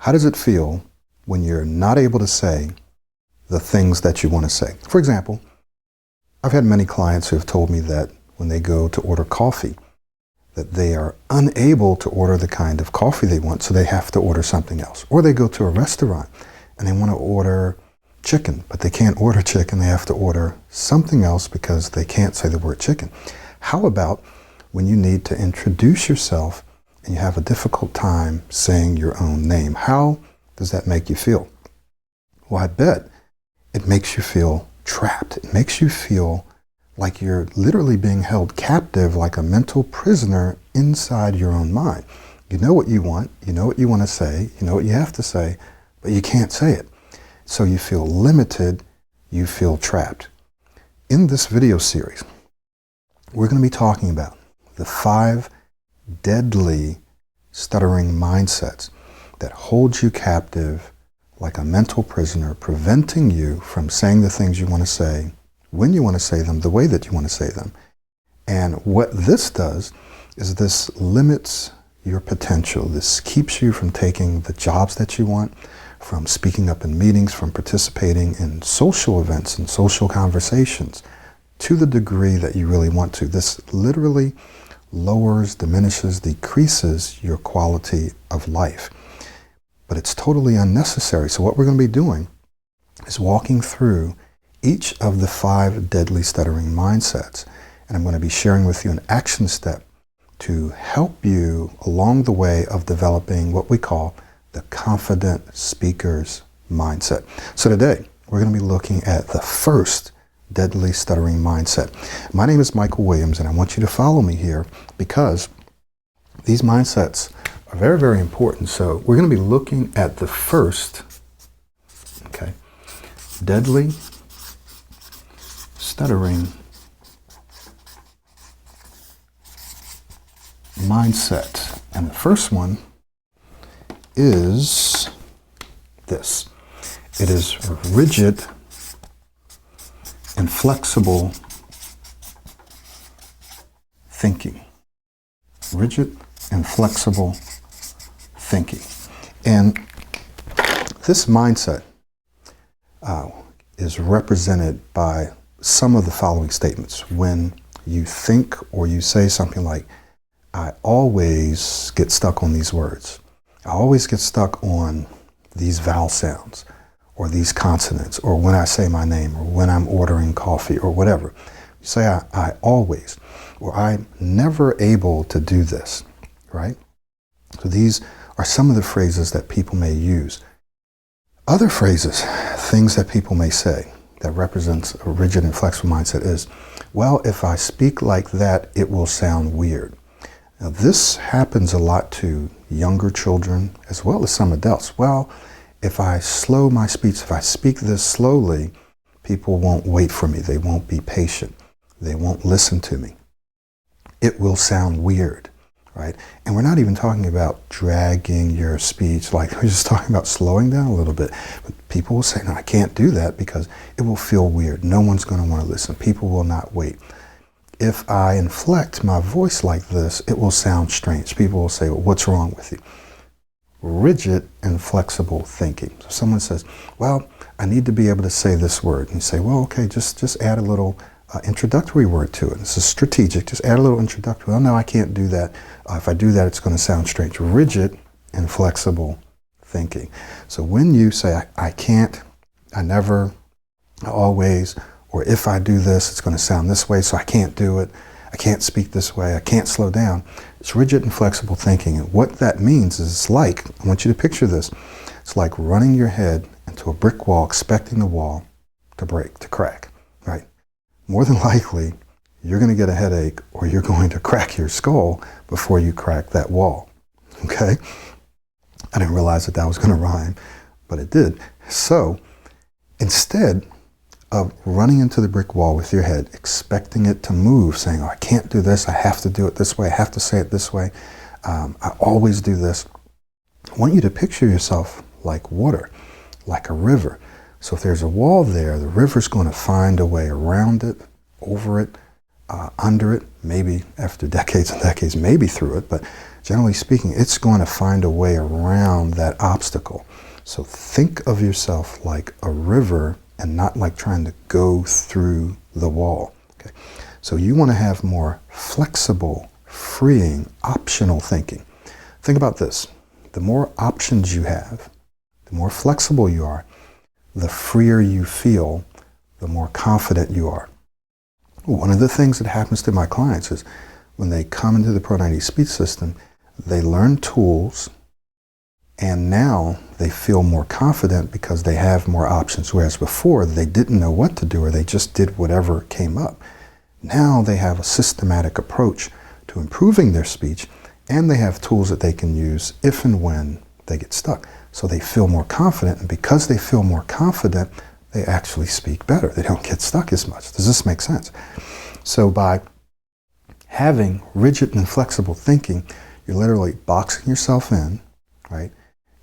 How does it feel when you're not able to say the things that you want to say? For example, I've had many clients who have told me that when they go to order coffee, that they are unable to order the kind of coffee they want, so they have to order something else. Or they go to a restaurant and they want to order chicken, but they can't order chicken. They have to order something else because they can't say the word chicken. How about when you need to introduce yourself and you have a difficult time saying your own name? How does that make you feel? Well, I bet it makes you feel trapped. It makes you feel like you're literally being held captive, like a mental prisoner inside your own mind. You know what you want, you know what you want to say, you know what you have to say, but you can't say it. So you feel limited, you feel trapped. In this video series, we're going to be talking about the 5 deadly stuttering mindsets that hold you captive like a mental prisoner, preventing you from saying the things you want to say, when you want to say them, the way that you want to say them. And what this does is this limits your potential. This keeps you from taking the jobs that you want, from speaking up in meetings, from participating in social events and social conversations to the degree that you really want to. This literally lowers, diminishes, decreases your quality of life. But it's totally unnecessary. So what we're going to be doing is walking through each of the 5 deadly stuttering mindsets. And I'm going to be sharing with you an action step to help you along the way of developing what we call the confident speaker's mindset. So today, we're going to be looking at the first deadly stuttering mindset. My name is Michael Williams, and I want you to follow me here because these mindsets are very, very important. So we're going to be looking at the first, deadly stuttering mindset. And the first one is this. It is rigid, inflexible thinking. Rigid, inflexible thinking. And this mindset is represented by some of the following statements. When you think or you say something like, I always get stuck on these words. I always get stuck on these vowel sounds or these consonants, or when I say my name, or when I'm ordering coffee, or whatever. You say, I always, or I'm never able to do this, right? So these are some of the phrases that people may use. Other phrases, things that people may say that represents a rigid and flexible mindset is, well, if I speak like that, it will sound weird. Now, this happens a lot to younger children as well as some adults. Well, if I slow my speech, if I speak this slowly, people won't wait for me. They won't be patient. They won't listen to me. It will sound weird, right? And we're not even talking about dragging your speech, like we're just talking about slowing down a little bit. But people will say, no, I can't do that because it will feel weird. No one's going to want to listen. People will not wait. If I inflect my voice like this, it will sound strange. People will say, well, what's wrong with you? Rigid and flexible thinking. So someone says, well, I need to be able to say this word. And you say, well, okay, just add a little introductory word to it. This is strategic. Just add a little introductory. Well, no, I can't do that. If I do that, it's going to sound strange. Rigid and flexible thinking. So when you say, I can't, I never, I always, or if I do this, it's going to sound this way, so I can't do it. I can't speak this way. I can't slow down. It's rigid and flexible thinking. And what that means is it's like, I want you to picture this. It's like running your head into a brick wall, expecting the wall to break, to crack, right? More than likely, you're going to get a headache or you're going to crack your skull before you crack that wall, okay? I didn't realize that was going to rhyme, but it did. So instead of running into the brick wall with your head, expecting it to move, saying, oh, I can't do this, I have to do it this way, I have to say it this way, I always do this. I want you to picture yourself like water, like a river. So if there's a wall there, the river's going to find a way around it, over it, under it, maybe after decades and decades, maybe through it, but generally speaking, it's going to find a way around that obstacle. So think of yourself like a river and not like trying to go through the wall. Okay? So you want to have more flexible, freeing, optional thinking. Think about this. The more options you have, the more flexible you are, the freer you feel, the more confident you are. One of the things that happens to my clients is when they come into the Pro 90 speech system, they learn tools, and now they feel more confident because they have more options, whereas before they didn't know what to do or they just did whatever came up. Now they have a systematic approach to improving their speech, and they have tools that they can use if and when they get stuck. So they feel more confident, and because they feel more confident, they actually speak better. They don't get stuck as much. Does this make sense? So by having rigid and flexible thinking, you're literally boxing yourself in, right?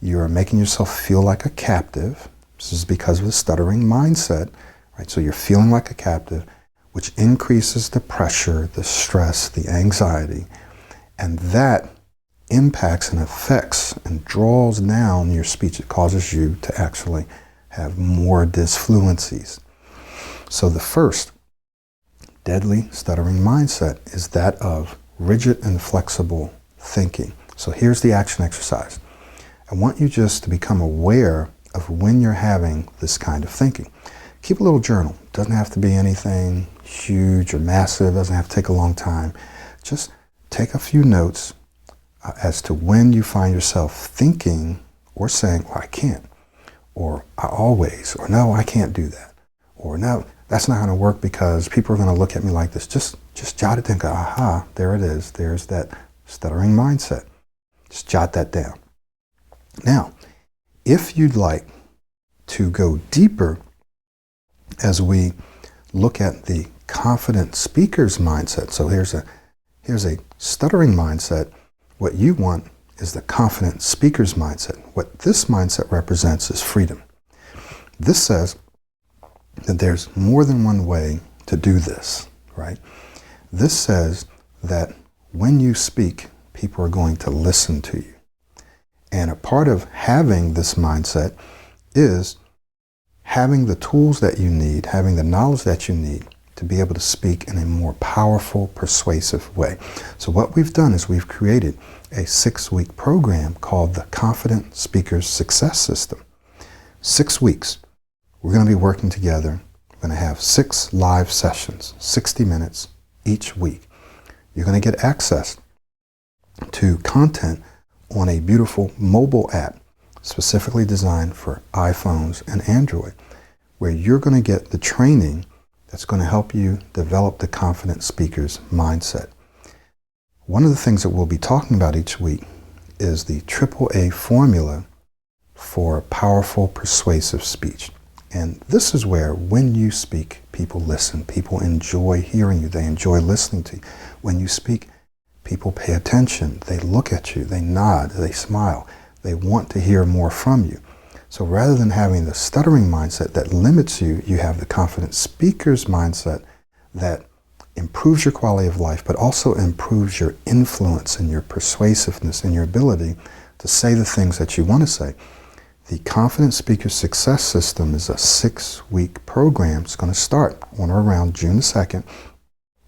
You are making yourself feel like a captive. This is because of the stuttering mindset, right? So you're feeling like a captive, which increases the pressure, the stress, the anxiety, and that impacts and affects and draws down your speech. It causes you to actually have more disfluencies. So the first deadly stuttering mindset is that of rigid and flexible thinking. So here's the action exercise. I want you just to become aware of when you're having this kind of thinking. Keep a little journal. It doesn't have to be anything huge or massive. It doesn't have to take a long time. Just take a few notes as to when you find yourself thinking or saying, well, I can't, or I always, or no, I can't do that, or no, that's not going to work because people are going to look at me like this. Just jot it down. Go, aha, there it is. There's that stuttering mindset. Just jot that down. Now, if you'd like to go deeper as we look at the confident speaker's mindset, so here's a stuttering mindset. What you want is the confident speaker's mindset. What this mindset represents is freedom. This says that there's more than one way to do this, right? This says that when you speak, people are going to listen to you. And a part of having this mindset is having the tools that you need, having the knowledge that you need to be able to speak in a more powerful, persuasive way. So what we've done is we've created a 6-week program called the Confident Speaker's Success System. 6 weeks. We're going to be working together. We're going to have 6 live sessions, 60 minutes each week. You're going to get access to content on a beautiful mobile app specifically designed for iPhones and Android, where you're going to get the training that's going to help you develop the confident speaker's mindset. One of the things that we'll be talking about each week is the AAA formula for powerful, persuasive speech. And this is where, when you speak, people listen. People enjoy hearing you. They enjoy listening to you. When you speak, people pay attention. They look at you. They nod. They smile. They want to hear more from you. So rather than having the stuttering mindset that limits you, you have the confident speaker's mindset that improves your quality of life, but also improves your influence and your persuasiveness and your ability to say the things that you want to say. The Confident Speaker Success System is a 6-week program. It's going to start on or around June the 2nd.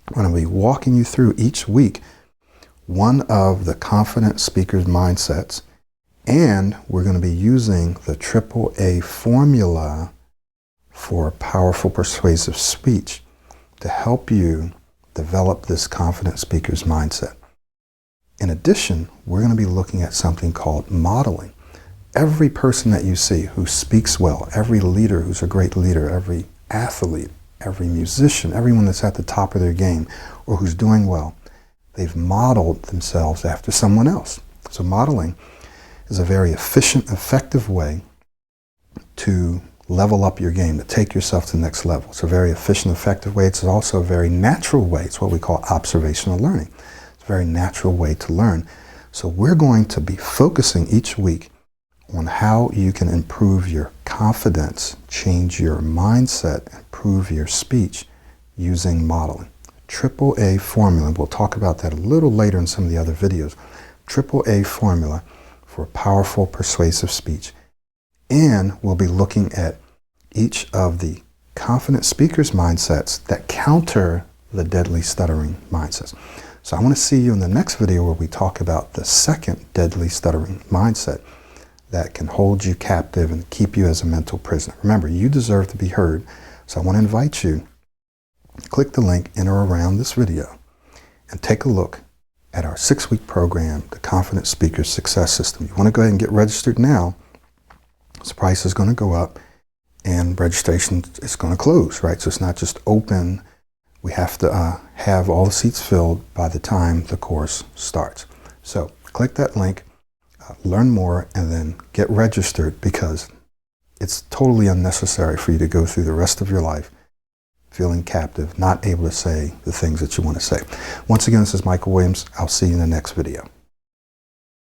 I'm going to be walking you through each week one of the confident speaker's mindsets, and we're going to be using the AAA formula for powerful, persuasive speech to help you develop this confident speaker's mindset. In addition, we're going to be looking at something called modeling. Every person that you see who speaks well, every leader who's a great leader, every athlete, every musician, everyone that's at the top of their game or who's doing well, they've modeled themselves after someone else. So modeling is a very efficient, effective way to level up your game, to take yourself to the next level. It's a very efficient, effective way. It's also a very natural way. It's what we call observational learning. It's a very natural way to learn. So we're going to be focusing each week on how you can improve your confidence, change your mindset, improve your speech using modeling. AAA formula. We'll talk about that a little later in some of the other videos. AAA formula for powerful, persuasive speech. And we'll be looking at each of the confident speakers' mindsets that counter the deadly stuttering mindsets. So I want to see you in the next video where we talk about the second deadly stuttering mindset that can hold you captive and keep you as a mental prisoner. Remember, you deserve to be heard. So I want to invite you, click the link in or around this video and take a look at our 6-week program, the Confident Speaker Success System. You want to go ahead and get registered now. This price is going to go up and registration is going to close, right? So it's not just open. We have to have all the seats filled by the time the course starts. So click that link, learn more, and then get registered, because it's totally unnecessary for you to go through the rest of your life feeling captive, not able to say the things that you want to say. Once again, this is Michael Williams. I'll see you in the next video.